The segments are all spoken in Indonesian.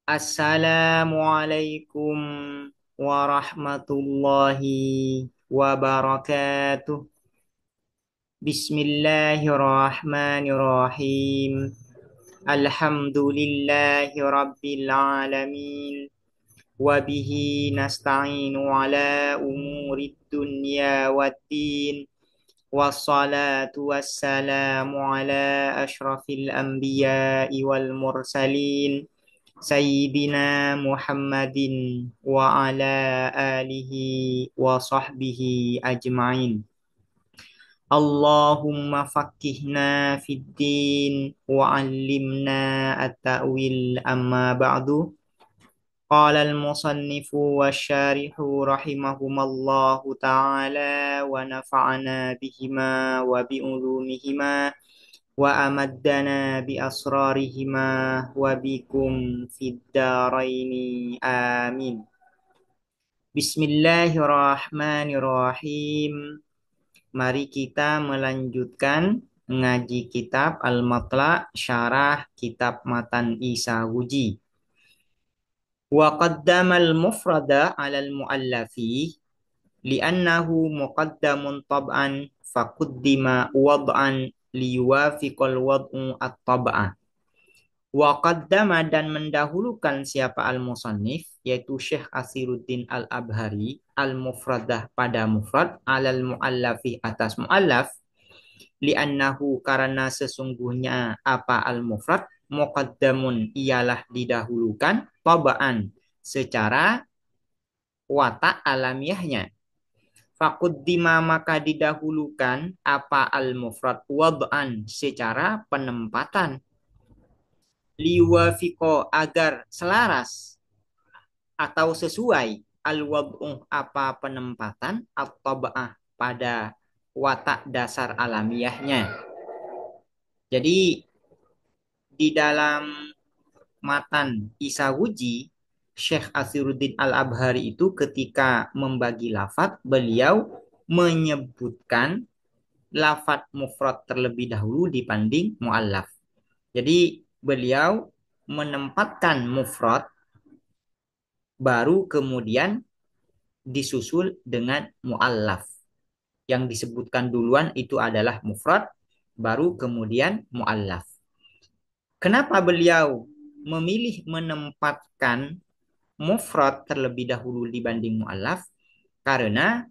Assalamualaikum warahmatullahi wabarakatuh. Bismillahirrahmanirrahim. Alhamdulillahi rabbil alamin. Wabihi nasta'inu ala umurid dunya waddin. Wassalatu wassalamu ala ashrafil anbiya'i wal mursalin. Sayyidina Muhammadin wa ala alihi wa sahbihi ajma'in. Allahumma faqqihna fid din wa 'allimna at-ta'wil amma ba'du. Qala al-musannifu wa syarihu rahimahumallahu ta'ala wa nafa'ana bihima wa bi'ulumihima wa amaddana bi asrarihima wa bikum fid daraini amin. Bismillahirrahmanirrahim. Mari kita melanjutkan ngaji kitab Al-Matla' syarah kitab Matan Isahuji. Wa qaddamal mufrada 'alal mu'allafi li'annahu muqaddamun tab'an faquddima wad'an liyuwafiqal wad'u at-tab'a. Wa qaddama dan mendahulukan siapa al-musannif yaitu Syekh Asiruddin Al-Abhari al-mufradah pada mufrad alal mu'allafi atas mu'allaf li'annahu karena sesungguhnya apa al-mufrad muqaddamun ialah didahulukan taba'an secara watak alamiahnya. Faquddima maka didahulukan apa al-mufrad wad'an secara penempatan liwafiko agar selaras atau sesuai al-wad'u apa penempatan at-tab'ah pada watak dasar alamiahnya. Jadi di dalam matan Isawuji Syekh Asiruddin Al-Abhari itu ketika membagi lafadz beliau menyebutkan lafadz mufrad terlebih dahulu dibanding mu'allaf. Jadi beliau menempatkan mufrad baru kemudian disusul dengan mu'allaf. Yang disebutkan duluan itu adalah mufrad baru kemudian mu'allaf. Kenapa beliau memilih menempatkan mufrad terlebih dahulu dibanding mu'allaf? Karena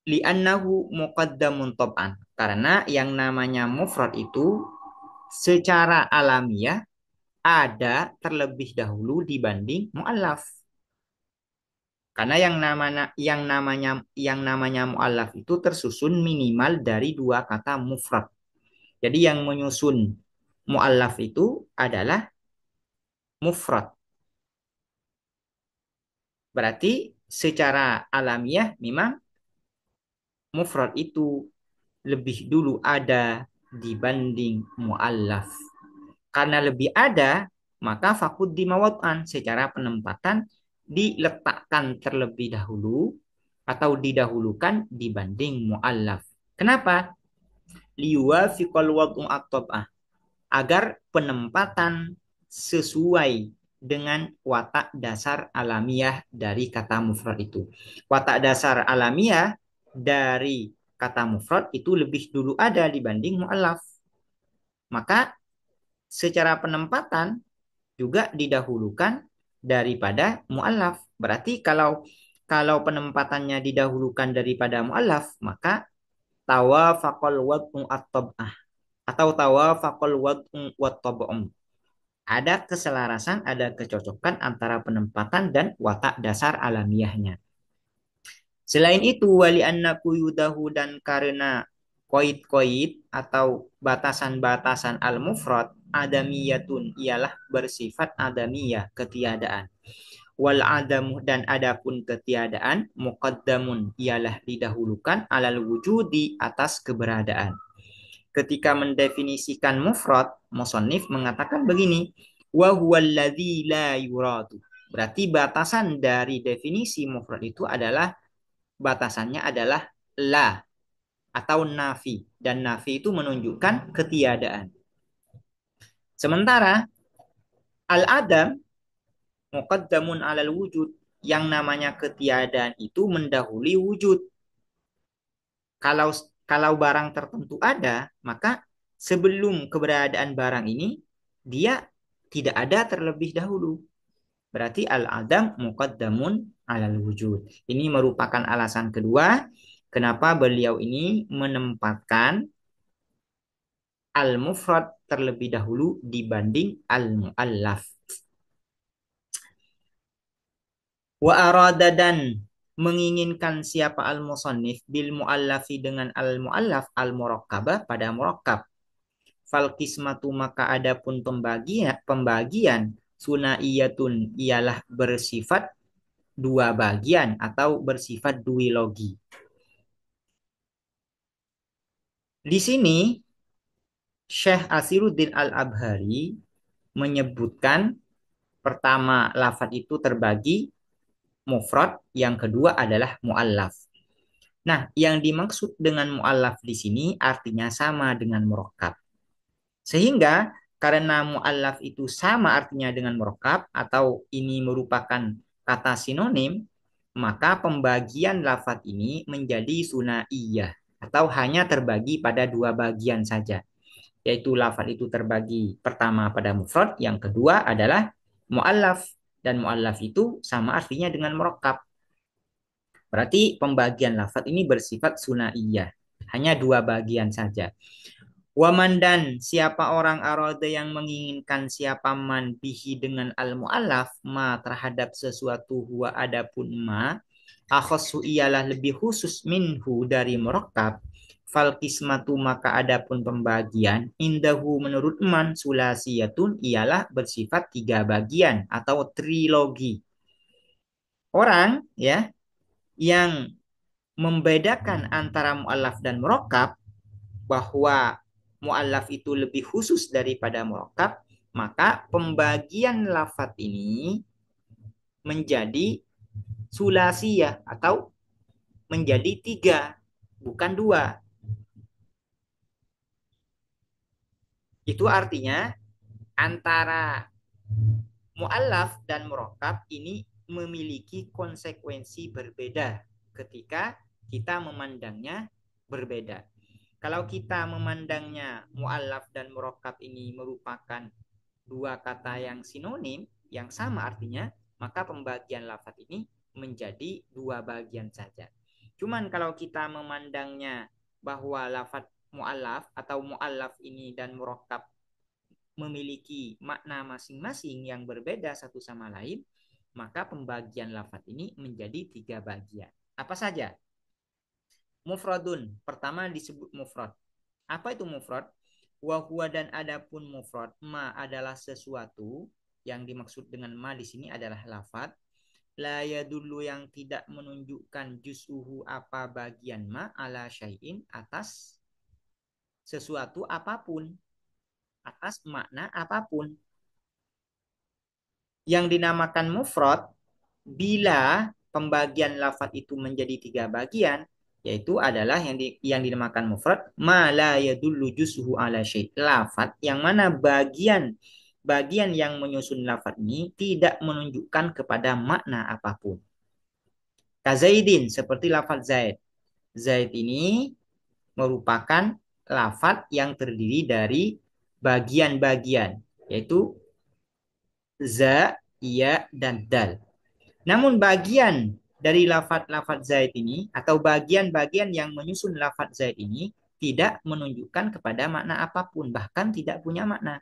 li'annahu muqaddamun tab'an. Karena yang namanya mufrad itu secara alamiah ada terlebih dahulu dibanding mu'allaf. Karena yang namanya mu'allaf itu tersusun minimal dari dua kata mufrad. Jadi yang menyusun mu'allaf itu adalah mufrad. Berarti secara alamiah memang mufrad itu lebih dulu ada dibanding mu'allaf. Karena lebih ada, maka faquddima wad'an secara penempatan diletakkan terlebih dahulu atau didahulukan dibanding mu'allaf. Kenapa? Liyuwafiqal wad'u at-tab'ah. Agar penempatan sesuai dengan watak dasar alamiah dari kata mufrad itu. Watak dasar alamiah dari kata mufrad itu lebih dulu ada dibanding mu'allaf. Maka secara penempatan juga didahulukan daripada mu'allaf. Berarti kalau penempatannya didahulukan daripada mu'allaf, maka tawafaqal wad'u at-tab'ah atau tawafaqal wad'u wat-tab'um. Ada keselarasan, ada kecocokan antara penempatan dan watak dasar alamiahnya. Selain itu, wali anna quyudahu dan karena koid-koid atau batasan-batasan al-mufrad adamiyatun ialah bersifat adamiyah, ketiadaan. Wal adamu dan adapun ketiadaan muqaddamun ialah didahulukan alal wujudi atas keberadaan. Ketika mendefinisikan mufrad, musannif mengatakan begini, wa huwallazi la yuradu. Berarti batasan dari definisi mufrad itu adalah batasannya adalah la atau nafi, dan nafi itu menunjukkan ketiadaan. Sementara al-adam muqaddamun alal wujud. Yang namanya ketiadaan itu mendahului wujud. Kalau kalau barang tertentu ada, maka sebelum keberadaan barang ini dia tidak ada terlebih dahulu. Berarti al-adam muqaddamun alal wujud. Ini merupakan alasan kedua kenapa beliau ini menempatkan al-mufrad terlebih dahulu dibanding al-muallaf. Wa arada dan menginginkan siapa al-musannif bil muallafi dengan al-muallaf al-murakkabah pada murakkab. Fal kismatu maka adapun pembagian sunaiyatun ialah bersifat dua bagian atau bersifat duologi. Di sini Syekh Asiruddin Al-Abhari menyebutkan pertama lafaz itu terbagi mufrad, yang kedua adalah muallaf. Nah, yang dimaksud dengan muallaf di sini artinya sama dengan murakkab. Sehingga karena muallaf itu sama artinya dengan murakkab atau ini merupakan kata sinonim, maka pembagian lafaz ini menjadi sunaiyah atau hanya terbagi pada dua bagian saja. Yaitu lafaz itu terbagi pertama pada mufrad, yang kedua adalah muallaf, dan muallaf itu sama artinya dengan murakkab. Berarti pembagian lafaz ini bersifat sunaiyah, hanya dua bagian saja. Waman dan siapa orang arada yang menginginkan siapa man bihi dengan al-mu'allaf ma terhadap sesuatu huwa adapun ma akhassu ialah lebih khusus minhu dari murakkab fal kismatu maka adapun pembagian indahu menurut man sulasiyatun ialah bersifat tiga bagian atau trilogi. Orang ya yang membedakan antara mu'allaf dan murakkab bahwa mu'allaf itu lebih khusus daripada murakkab, maka pembagian lafaz ini menjadi sulasiyah atau menjadi tiga, bukan dua. Itu artinya antara mu'allaf dan murakkab ini memiliki konsekuensi berbeda ketika kita memandangnya berbeda. Kalau kita memandangnya mu'allaf dan murakkab ini merupakan dua kata yang sinonim, yang sama artinya, maka pembagian lafaz ini menjadi dua bagian saja. Cuman kalau kita memandangnya bahwa lafaz mu'allaf atau mu'allaf ini dan murakkab memiliki makna masing-masing yang berbeda satu sama lain, maka pembagian lafaz ini menjadi tiga bagian. Apa saja? Mufradun, pertama disebut mufrad. Apa itu mufrad? Wa huwa dan adapun mufrad, ma adalah sesuatu, yang dimaksud dengan ma di sini adalah lafaz. La yadullu yang tidak menunjukkan juz'uhu apa bagian ma ala syai'in atas sesuatu apapun, atas makna apapun. Yang dinamakan mufrad bila pembagian lafaz itu menjadi tiga bagian, yaitu adalah yang dinamakan mufrad ma la yadullu juz'uhu ala syai', lafaz yang mana bagian yang menyusun lafaz ini tidak menunjukkan kepada makna apapun. Kazaidin, seperti lafaz Zaid. Zaid ini merupakan lafaz yang terdiri dari bagian-bagian, yaitu za, ya, dan dal. Namun bagian dari lafaz Zaid ini atau bagian-bagian yang menyusun lafaz Zaid ini tidak menunjukkan kepada makna apapun, bahkan tidak punya makna.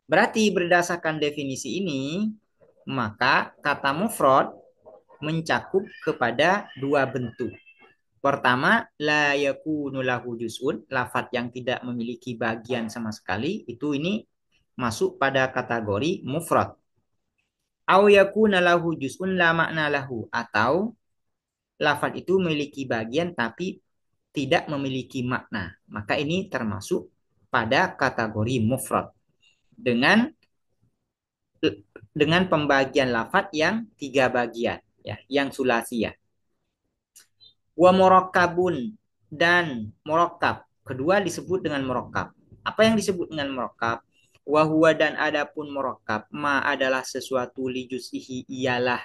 Berarti berdasarkan definisi ini, maka kata mufrad mencakup kepada dua bentuk. Pertama, la yakunu lahu juz'un, lafaz yang tidak memiliki bagian sama sekali, itu ini masuk pada kategori mufrad. Au yakuna lahu juz'un la makna lahu, atau lafaz itu memiliki bagian tapi tidak memiliki makna. Maka ini termasuk pada kategori mufrad dengan pembagian lafaz yang tiga bagian, ya, yang sulasiyah. Wa murakkabun, dan murakkab kedua disebut dengan murakkab. Apa yang disebut dengan murakkab? Wahwa dan adapun murakkab ma adalah sesuatu li juz'ihi ialah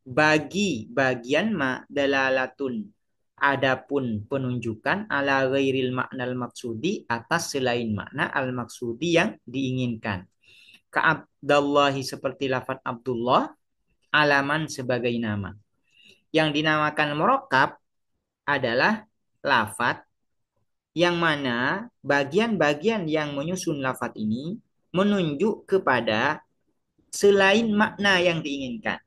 bagi bagian ma dalalatun adapun penunjukan ala ghairil maknal maksudi atas selain makna al maksudi yang diinginkan. Ka Abdullahi seperti lafaz Abdullah alaman sebagai nama. Yang dinamakan murakkab adalah lafaz yang mana bagian-bagian yang menyusun lafaz ini menunjuk kepada selain makna yang diinginkan.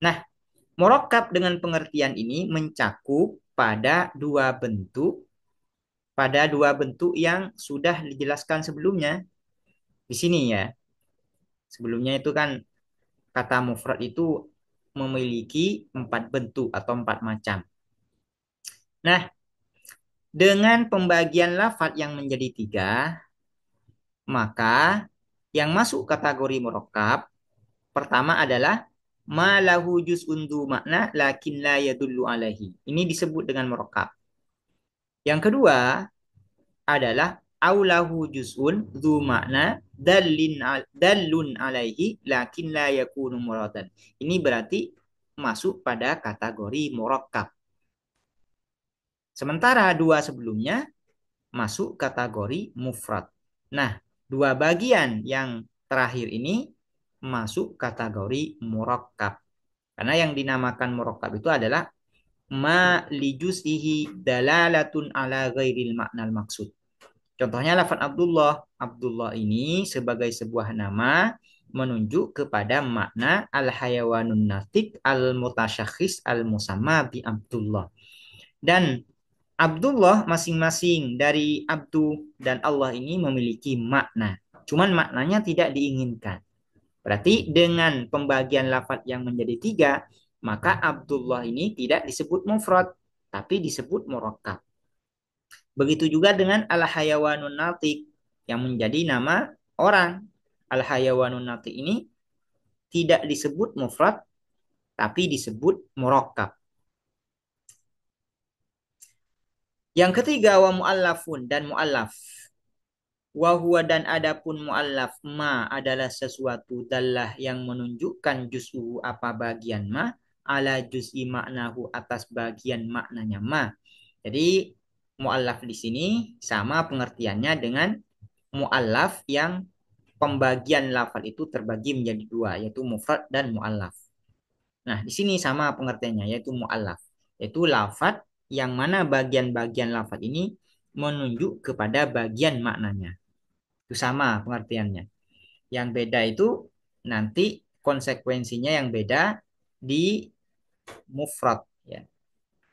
Nah, murakkab dengan pengertian ini mencakup pada dua bentuk yang sudah dijelaskan sebelumnya. Di sini ya. Sebelumnya itu kan kata mufrad itu memiliki empat bentuk atau empat macam. Nah, dengan pembagian lafaz yang menjadi tiga, maka yang masuk kategori murakkab pertama adalah ma lahu juz'un du makna lakin la yadullu alaihi. Ini disebut dengan murakkab. Yang kedua adalah aulahu juz'un du makna dallun alaihi lakin la yakunu muradan. Ini berarti masuk pada kategori murakkab. Sementara dua sebelumnya masuk kategori mufrad. Nah, dua bagian yang terakhir ini masuk kategori murakkab. Karena yang dinamakan murakkab itu adalah ma li juz'ihi dalalatun ala ghairil maknal maksud. Contohnya lafaz Abdullah. Abdullah ini sebagai sebuah nama menunjuk kepada makna al-hayawanun natik al-mutasyakhis al-musamma bi Abdullah. Dan Abdullah masing-masing dari Abdu dan Allah ini memiliki makna. Cuman maknanya tidak diinginkan. Berarti dengan pembagian lafaz yang menjadi tiga, maka Abdullah ini tidak disebut mufrad, tapi disebut murakkab. Begitu juga dengan al-hayawanun natik yang menjadi nama orang. Al-hayawanun natik ini tidak disebut mufrad, tapi disebut murakkab. Yang ketiga wa muallafun dan muallaf. Wahwa dan adapun muallaf ma adalah sesuatu dallah yang menunjukkan juz'u apa bagian ma ala juz'i maknahu atas bagian maknanya ma. Jadi muallaf di sini sama pengertiannya dengan muallaf yang pembagian lafal itu terbagi menjadi dua, yaitu mufrad dan muallaf. Nah, di sini sama pengertiannya, yaitu muallaf, yaitu lafaz yang mana bagian-bagian lafaz ini menunjuk kepada bagian maknanya. Itu sama pengertiannya. Yang beda itu nanti konsekuensinya yang beda di mufrad. Ya.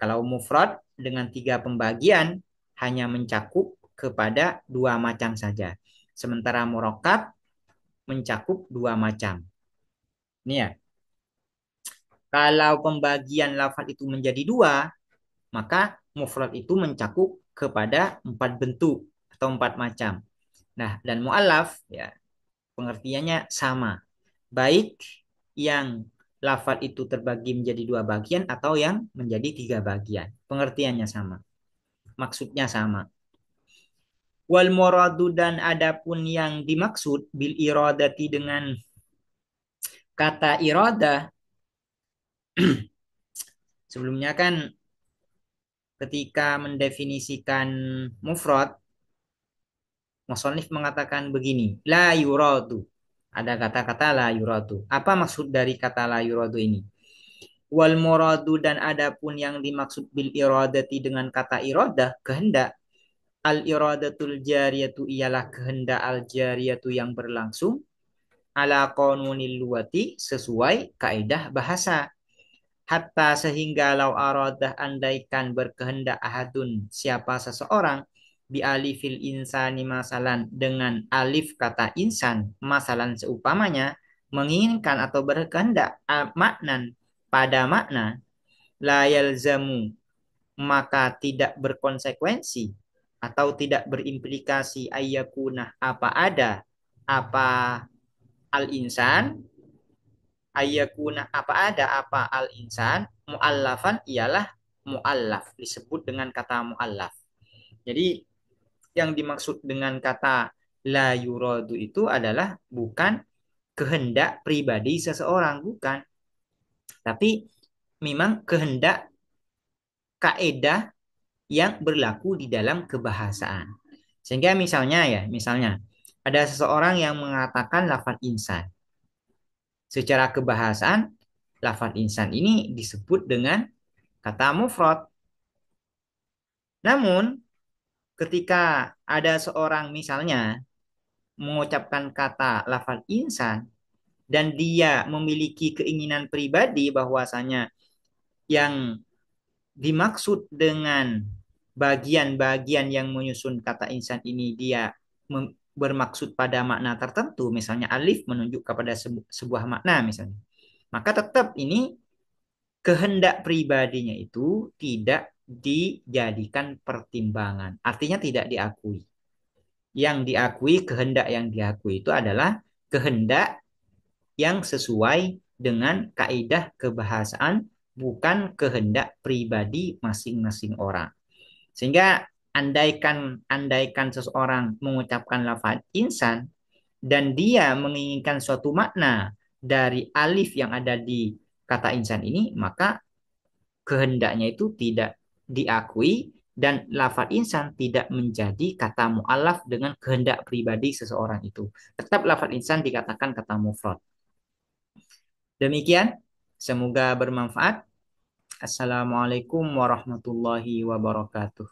Kalau mufrad dengan tiga pembagian hanya mencakup kepada dua macam saja. Sementara murakkab mencakup dua macam. Ini ya. Kalau pembagian lafaz itu menjadi dua, maka mufrad itu mencakup kepada empat bentuk atau empat macam. Nah, dan mu'allaf ya pengertiannya sama. Baik yang lafaz itu terbagi menjadi dua bagian atau yang menjadi tiga bagian. Pengertiannya sama. Maksudnya sama. Wal muradu dan adapun yang dimaksud bil iradati dengan kata iradah sebelumnya kan ketika mendefinisikan mufrad musannif mengatakan begini, la yuradu. Ada kata-kata la yuradu. Apa maksud dari kata la yuradu ini? Wal muradu dan adapun yang dimaksud bil iradati dengan kata iradah, kehendak. Al iradatul jariyatu ialah kehendak al jariyatu yang berlangsung ala qanunil luwati sesuai kaidah bahasa. Hatta sehingga lau aradah andaikan berkehendak ahadun siapa seseorang bi alifil insani masalan dengan alif kata insan masalan seumpamanya menginginkan atau berkehendak maknan pada makna la yalzamu maka tidak berkonsekuensi atau tidak berimplikasi ayyakuna apa ada apa al insan ayyakuna apa ada apa al insan muallafan ialah muallaf disebut dengan kata muallaf. Jadi yang dimaksud dengan kata La yuradu itu adalah bukan kehendak pribadi seseorang, bukan. Tapi memang kehendak kaedah yang berlaku di dalam kebahasaan. Sehingga misalnya ya, misalnya ada seseorang yang mengatakan lafaz insan. Secara kebahasaan, lafaz insan ini disebut dengan kata mufrad. Namun, ketika ada seorang misalnya mengucapkan kata lafaz insan dan dia memiliki keinginan pribadi bahwasanya yang dimaksud dengan bagian-bagian yang menyusun kata insan ini dia bermaksud pada makna tertentu, misalnya alif menunjuk kepada sebuah makna misalnya. Maka tetap ini kehendak pribadinya itu tidak dijadikan pertimbangan. Artinya tidak diakui. Yang diakui, kehendak yang diakui itu adalah kehendak yang sesuai dengan kaidah kebahasaan, bukan kehendak pribadi masing-masing orang. Sehingga andaikan seseorang mengucapkan lafaz insan dan dia menginginkan suatu makna dari alif yang ada di kata insan ini, maka kehendaknya itu tidak diakui dan lafaz insan tidak menjadi kata mu'allaf dengan kehendak pribadi seseorang itu. Tetap lafaz insan dikatakan kata mufrad. Demikian, semoga bermanfaat. Assalamualaikum warahmatullahi wabarakatuh.